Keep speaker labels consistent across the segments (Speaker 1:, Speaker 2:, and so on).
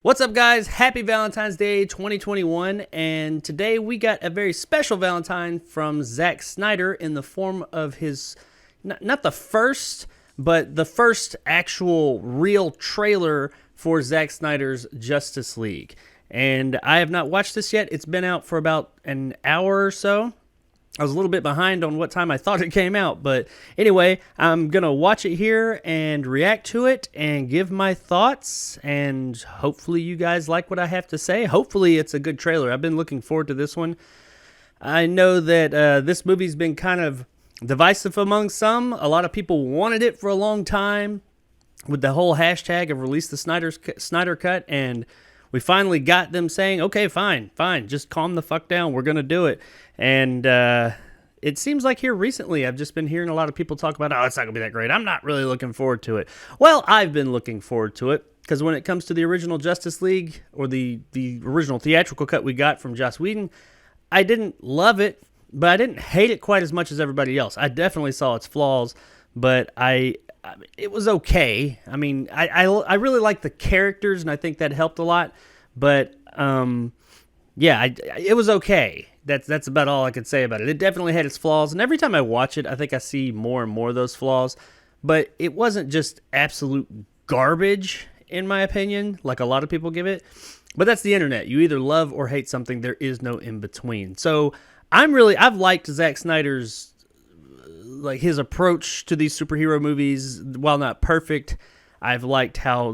Speaker 1: What's up, guys? Happy Valentine's Day 2021, and today we got a very special Valentine from Zack Snyder in the form of his, not the first, but the first actual real trailer for Zack Snyder's Justice League. And I have not watched this yet. It's been out for about an hour or so. I was a little bit behind on what time I thought it came out, but anyway, I'm going to watch it here and react to it and give my thoughts, and hopefully you guys like what I have to say. Hopefully it's a good trailer. I've been looking forward to this one. I know that this movie's been kind of divisive among some. A lot of people wanted it for a long time with the whole hashtag of release the Snyder Cut, and we finally got them saying, okay, fine, just calm the fuck down, we're going to do it. And it seems like here recently I've just been hearing a lot of people talk about, oh, it's not going to be that great. I'm not really looking forward to it. Well, I've been looking forward to it because when it comes to the original Justice League, or the original theatrical cut we got from Joss Whedon, I didn't love it, but I didn't hate it quite as much as everybody else. I definitely saw its flaws, but it was okay. I mean, I really like the characters, and I think that helped a lot. But yeah, it was okay. That's about all I could say about it. It definitely had its flaws, and every time I watch it, I think I see more and more of those flaws. But it wasn't just absolute garbage, in my opinion, like a lot of people give it. But that's the internet. You either love or hate something. There is no in between. So I've liked Zack Snyder's, like, his approach to these superhero movies. While not perfect, I've liked how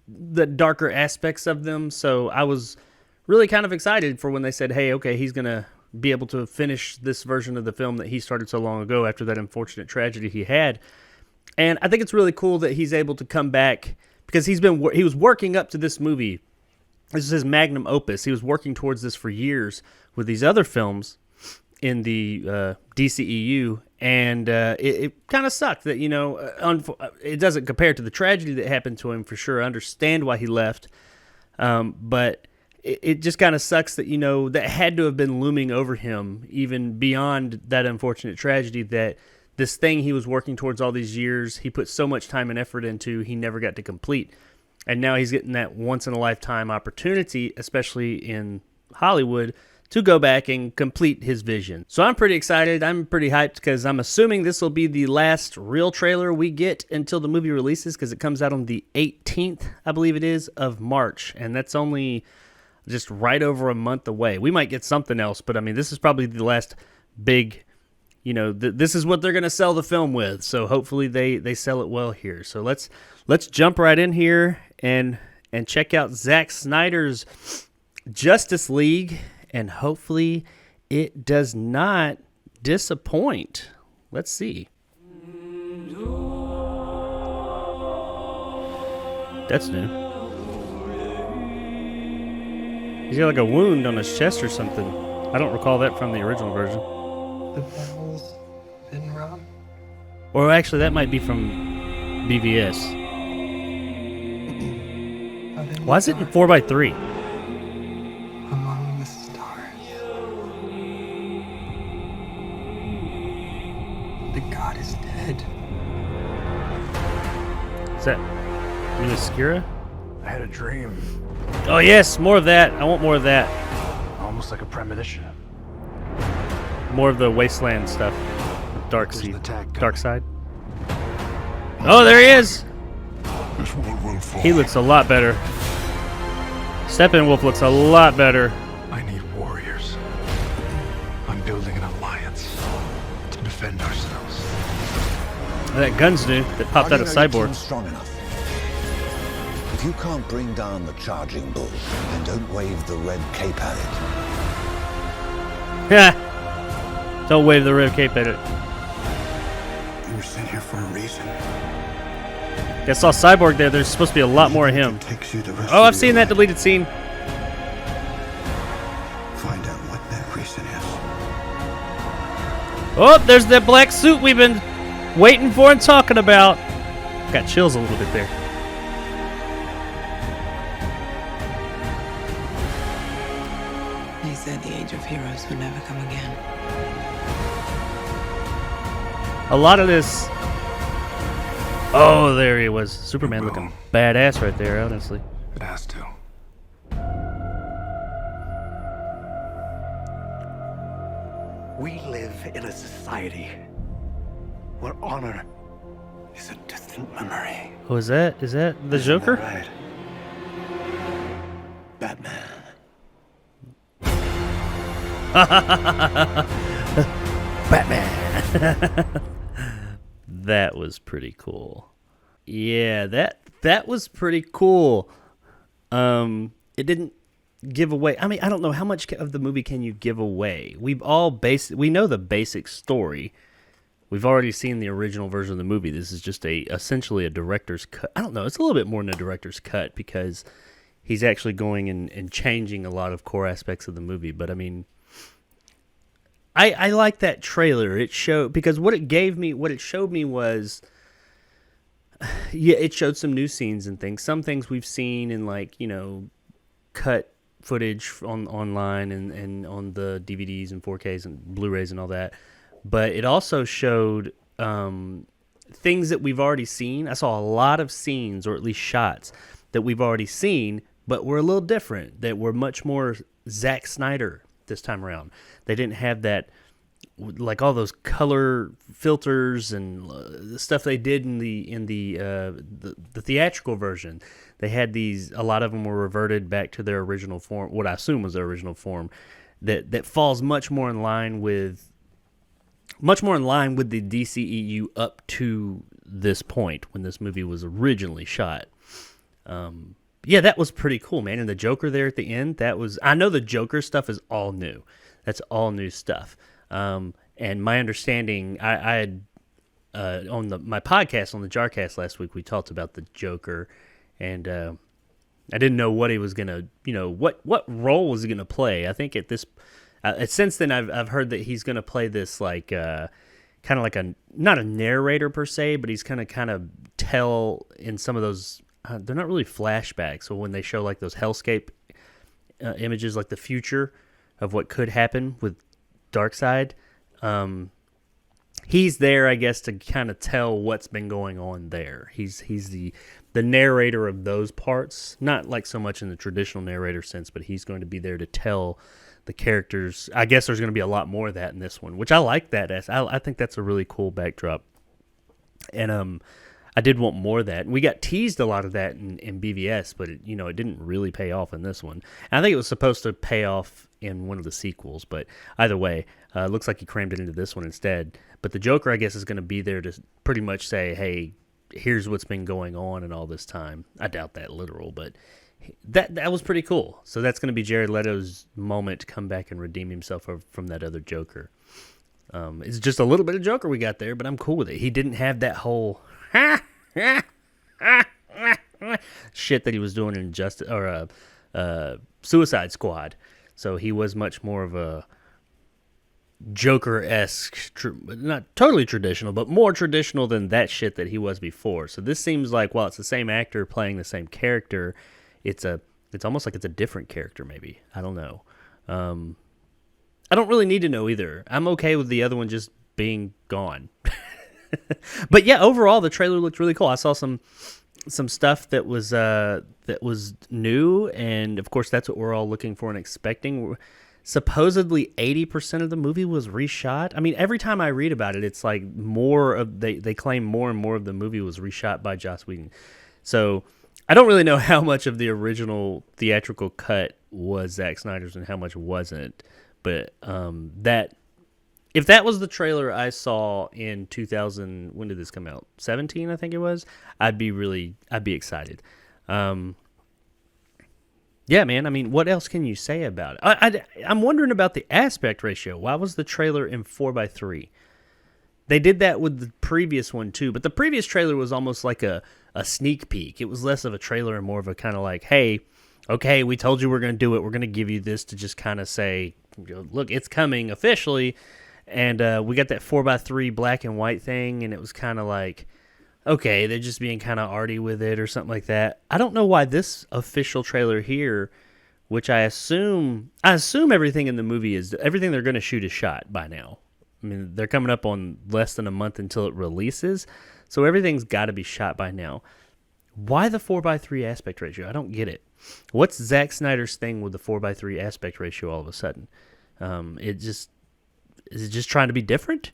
Speaker 1: the darker aspects of them. So I was really kind of excited for when they said, hey, okay, he's going to be able to finish this version of the film that he started so long ago after that unfortunate tragedy he had. And I think it's really cool that he's able to come back, because he was working up to this movie. This is his magnum opus. He was working towards this for years with these other films in the DCEU, and it kind of sucked that, it doesn't compare to the tragedy that happened to him, for sure. I understand why he left, but it just kind of sucks that, that had to have been looming over him, even beyond that unfortunate tragedy, that this thing he was working towards all these years, he put so much time and effort into, he never got to complete. And now he's getting that once-in-a-lifetime opportunity, especially in Hollywood, to go back and complete his vision. So I'm pretty excited. I'm pretty hyped, because I'm assuming this will be the last real trailer we get until the movie releases, because it comes out on the 18th, I believe it is, of March. And that's only just right over a month away. We might get something else, but I mean, this is probably the last big, this is what they're going to sell the film with. So hopefully they sell it well here. So let's jump right in here and check out Zack Snyder's Justice League, and hopefully it does not disappoint. Let's see. That's new. He's got like a wound on his chest or something. I don't recall that from the original version.
Speaker 2: The barrel's been robbed?
Speaker 1: Or actually, that might be from BVS. Why is it in 4x3?
Speaker 2: Among the stars. The god is dead.
Speaker 1: Is that Themyscira?
Speaker 3: I had a dream.
Speaker 1: Oh yes, more of that. I want more of that.
Speaker 3: Almost like a premonition.
Speaker 1: More of the wasteland stuff. Dark
Speaker 3: There's the tag gun.
Speaker 1: Dark side. Oh, there he is.
Speaker 4: This world will fall.
Speaker 1: He looks a lot better. Steppenwolf looks a lot better.
Speaker 3: I need warriors. I'm building an alliance to defend ourselves.
Speaker 1: That gun's new. That popped out of Cyborg.
Speaker 5: Strong enough. If you can't bring down the charging bull, then don't wave the red cape at it.
Speaker 1: Yeah. Don't wave the red cape at it.
Speaker 4: You were sent here for a reason.
Speaker 1: I saw Cyborg there. There's supposed to be a lot more of him. Oh, I've seen that deleted scene.
Speaker 4: Find out what that reason is.
Speaker 1: Oh, there's that black suit we've been waiting for and talking about. Got chills a little bit there.
Speaker 6: They said the age of heroes would never come again.
Speaker 1: A lot of this. Oh, there he was. Superman looking badass right there, honestly.
Speaker 3: It has to.
Speaker 4: We live in a society where honor is a distant memory.
Speaker 1: Oh, is that the Joker?
Speaker 4: Right. Batman.
Speaker 1: Batman. That was pretty cool. Yeah, that was pretty cool. It didn't give away. I mean, I don't know how much of the movie can you give away. We know the basic story. We've already seen the original version of the movie. This is just essentially a director's cut. I don't know. It's a little bit more than a director's cut because he's actually going and changing a lot of core aspects of the movie. But I mean, I like that trailer. It showed, because what it showed me was, yeah, it showed some new scenes and things. Some things we've seen in, like, you know, cut footage online and on the DVDs and 4Ks and Blu-rays and all that. But it also showed things that we've already seen. I saw a lot of scenes, or at least shots, that we've already seen, but were a little different, that were much more Zack Snyder this time around. They didn't have that, like, all those color filters and the stuff they did in the theatrical version. They had these. A lot of them were reverted back to their original form, what I assume was their original form. That falls much more in line with the DCEU up to this point when this movie was originally shot. Yeah, that was pretty cool, man. And the Joker there at the end, I know the Joker stuff is all new. That's all new stuff. And my understanding, I had on my podcast, on the Jarcast last week, we talked about the Joker, and I didn't know what he was gonna, what role was he gonna play. I think at this, since then I've heard that he's gonna play this like kind of like not a narrator per se, but he's gonna kind of tell in some of those. They're not really flashbacks. So when they show like those hellscape images, like the future of what could happen with Darkseid, he's there, I guess, to kind of tell what's been going on there. He's the narrator of those parts, not like so much in the traditional narrator sense, but he's going to be there to tell the characters. I guess there's going to be a lot more of that in this one, which I like that. I think that's a really cool backdrop. And I did want more of that. And we got teased a lot of that in BVS, but it didn't really pay off in this one. And I think it was supposed to pay off in one of the sequels, but either way, it looks like he crammed it into this one instead. But the Joker, I guess, is going to be there to pretty much say, hey, here's what's been going on in all this time. I doubt that literal, but that was pretty cool. So that's going to be Jared Leto's moment to come back and redeem himself from that other Joker. It's just a little bit of Joker we got there, but I'm cool with it. He didn't have that whole shit that he was doing in Suicide Squad. So he was much more of a Joker-esque, not totally traditional, but more traditional than that shit that he was before. So this seems like, while it's the same actor playing the same character, it's almost like it's a different character maybe. I don't know. I don't really need to know either. I'm okay with the other one just being gone. But yeah, overall the trailer looked really cool. I saw some stuff that was new, and of course that's what we're all looking for and expecting. Supposedly 80% of the movie was reshot. I mean, every time I read about it, it's like they claim more and more of the movie was reshot by Joss Whedon. So I don't really know how much of the original theatrical cut was Zack Snyder's and how much wasn't. But if that was the trailer I saw in 2000, when did this come out? 17, I think it was. I'd be excited. Yeah, man. I mean, what else can you say about it? I'm wondering about the aspect ratio. Why was the trailer in 4:3? They did that with the previous one too, but the previous trailer was almost like a sneak peek. It was less of a trailer and more of a kind of like, hey, okay, we told you we're going to do it. We're going to give you this to just kind of say, look, it's coming officially. And we got that 4:3 black and white thing, and it was kind of like, okay, they're just being kind of arty with it or something like that. I don't know why this official trailer here, which I assume everything in the movie everything they're going to shoot is shot by now. I mean, they're coming up on less than a month until it releases, so everything's got to be shot by now. Why the 4:3 aspect ratio? I don't get it. What's Zack Snyder's thing with the 4:3 aspect ratio all of a sudden? Is it just trying to be different?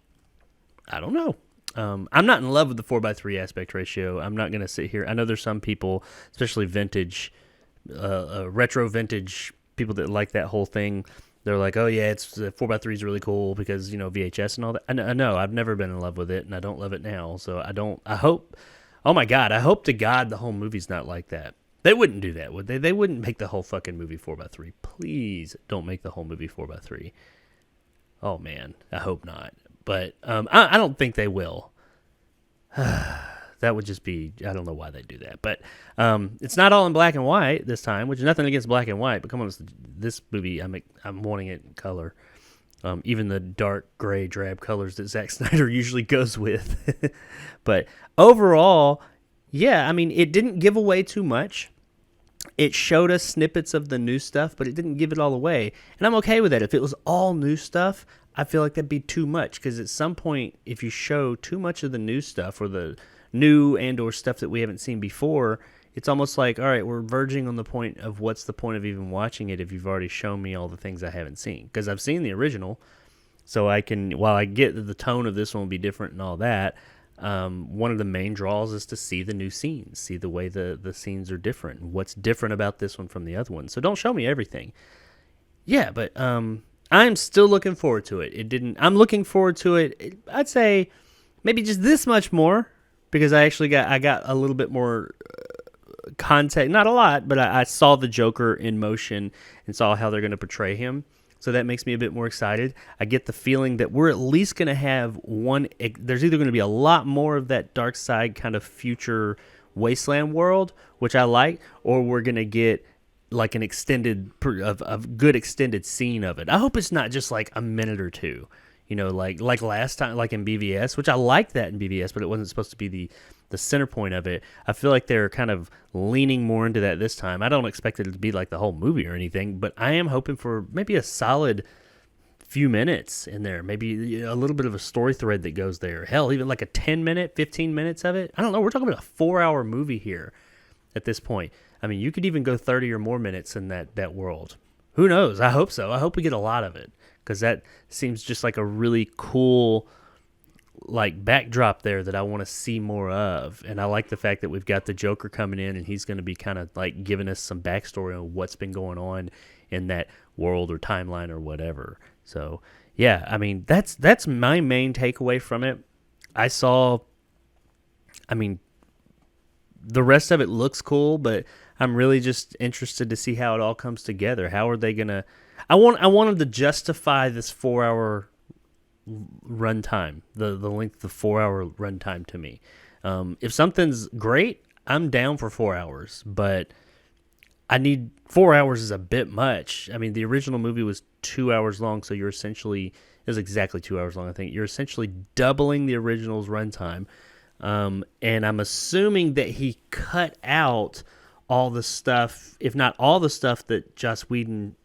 Speaker 1: I don't know. I'm not in love with the 4:3 aspect ratio. I'm not going to sit here. I know there's some people, especially vintage, retro vintage people that like that whole thing. They're like, oh yeah, it's 4:3 is really cool because, VHS and all that. I know I've never been in love with it, and I don't love it now. So I hope, oh my God, I hope to God the whole movie's not like that. They wouldn't do that, would they? They wouldn't make the whole fucking movie 4:3. Please don't make the whole movie 4:3. Oh man, I hope not. But I don't think they will. That would just be, I don't know why they do that. But it's not all in black and white this time, which is nothing against black and white. But come on, this movie, I'm wanting it in color. Even the dark gray drab colors that Zack Snyder usually goes with. But overall, yeah, I mean, it didn't give away too much. It showed us snippets of the new stuff, but it didn't give it all away. And I'm okay with that. If it was all new stuff, I feel like that'd be too much. Because at some point, if you show too much of the new stuff or the new and or stuff that we haven't seen before, it's almost like, all right, we're verging on the point of what's the point of even watching it if you've already shown me all the things I haven't seen. Because I've seen the original, so I can, while I get that the tone of this one will be different and all that, one of the main draws is to see the new scenes, see the way the scenes are different, and what's different about this one from the other one. So don't show me everything. Yeah, but I'm still looking forward to it. I'm looking forward to it. I'd say maybe just this much more, because I got a little bit more context, not a lot, but I saw the Joker in motion and saw how they're going to portray him. So that makes me a bit more excited. I get the feeling that we're at least going to have one. There's either going to be a lot more of that dark side kind of future wasteland world, which I like, or we're going to get like an extended, a good extended scene of it. I hope it's not just like a minute or two, like last time, like in BVS, which I liked that in BVS, but it wasn't supposed to be the center point of it. I feel like they're kind of leaning more into that this time. I don't expect it to be like the whole movie or anything, but I am hoping for maybe a solid few minutes in there, maybe a little bit of a story thread that goes there. Hell, even like a 10-minute, 15 minutes of it. I don't know. We're talking about a 4-hour movie here at this point. I mean, you could even go 30 or more minutes in that world. Who knows? I hope so. I hope we get a lot of it, because that seems just like a really cool like backdrop there that I want to see more of. And I like the fact that we've got the Joker coming in and he's going to be kind of like giving us some backstory on what's been going on in that world or timeline or whatever. So yeah, I mean, that's my main takeaway from it. The rest of it looks cool, but I'm really just interested to see how it all comes together. How are they gonna? I want them to justify this 4-hour runtime, the length of 4-hour runtime to me. If something's great, I'm down for 4 hours, but I need 4 hours is a bit much. I mean, the original movie was 2 hours long, so you're essentially, it was exactly 2 hours long, I think. You're essentially doubling the original's runtime. And I'm assuming that he cut out all the stuff, if not all the stuff that Joss Whedon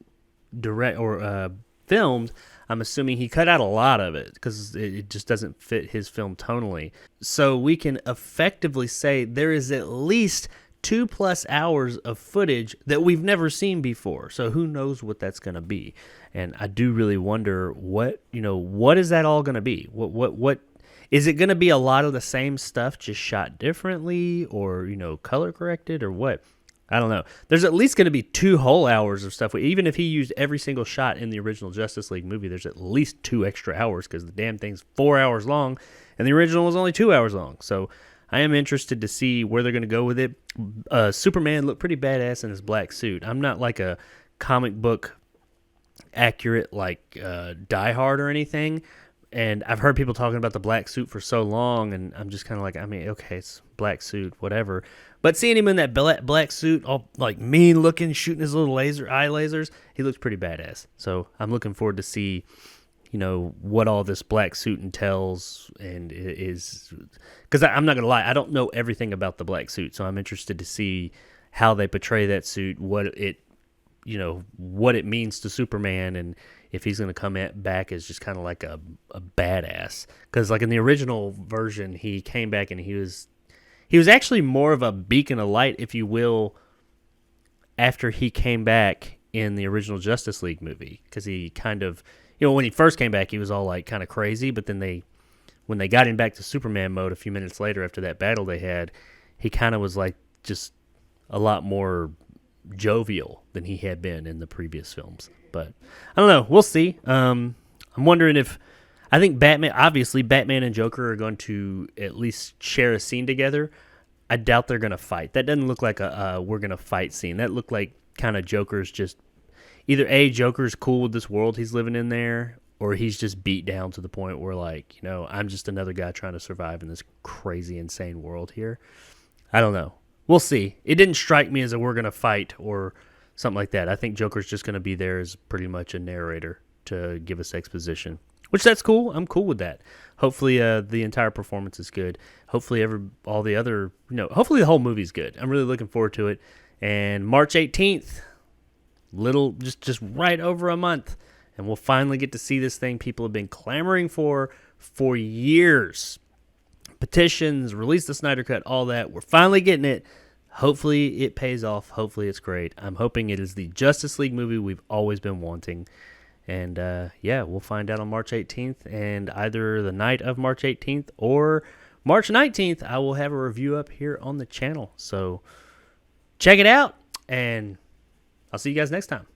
Speaker 1: filmed. I'm assuming he cut out a lot of it because it just doesn't fit his film tonally. So we can effectively say there is at least 2+ hours of footage that we've never seen before. So who knows what that's going to be? And I do really wonder what is that all going to be? What is it going to be? A lot of the same stuff just shot differently, or color corrected, or what? I don't know. There's at least going to be 2 whole hours of stuff. Even if he used every single shot in the original Justice League movie, there's at least 2 extra hours because the damn thing's 4 hours long, and the original was only 2 hours long. So I am interested to see where they're going to go with it. Superman looked pretty badass in his black suit. I'm not like a comic book accurate like Die Hard or anything, and I've heard people talking about the black suit for so long, and I'm just kind of like, I mean, okay, it's black suit, whatever. But seeing him in that black suit, all like mean looking, shooting his little eye lasers, he looks pretty badass. So I'm looking forward to see, what all this black suit entails, and is, because I'm not gonna lie, I don't know everything about the black suit, so I'm interested to see how they portray that suit, what it what it means to Superman, and if he's going to come back as just kind of like a badass. Because like in the original version, he came back and he was actually more of a beacon of light, if you will, after he came back in the original Justice League movie. Because he kind of, when he first came back, he was all like kind of crazy, but then when they got him back to Superman mode a few minutes later after that battle they had, he kind of was like just a lot more jovial than he had been in the previous films. But I don't know. We'll see. I'm wondering I think Batman and Joker are going to at least share a scene together. I doubt they're going to fight. That doesn't look like a we're going to fight scene. That looked like kind of Joker's just either Joker's cool with this world he's living in there, or he's just beat down to the point where like, I'm just another guy trying to survive in this crazy, insane world here. I don't know. We'll see. It didn't strike me as a we're going to fight or something like that. I think Joker's just going to be there as pretty much a narrator to give us exposition, which that's cool. I'm cool with that. Hopefully the entire performance is good. Hopefully hopefully the whole movie's good. I'm really looking forward to it. And March 18th, just right over a month, and we'll finally get to see this thing people have been clamoring for years. Petitions, release the Snyder Cut, all that. We're finally getting it. Hopefully it pays off. Hopefully it's great. I'm hoping it is the Justice League movie we've always been wanting. And we'll find out on March 18th. And either the night of March 18th or March 19th, I will have a review up here on the channel. So check it out, and I'll see you guys next time.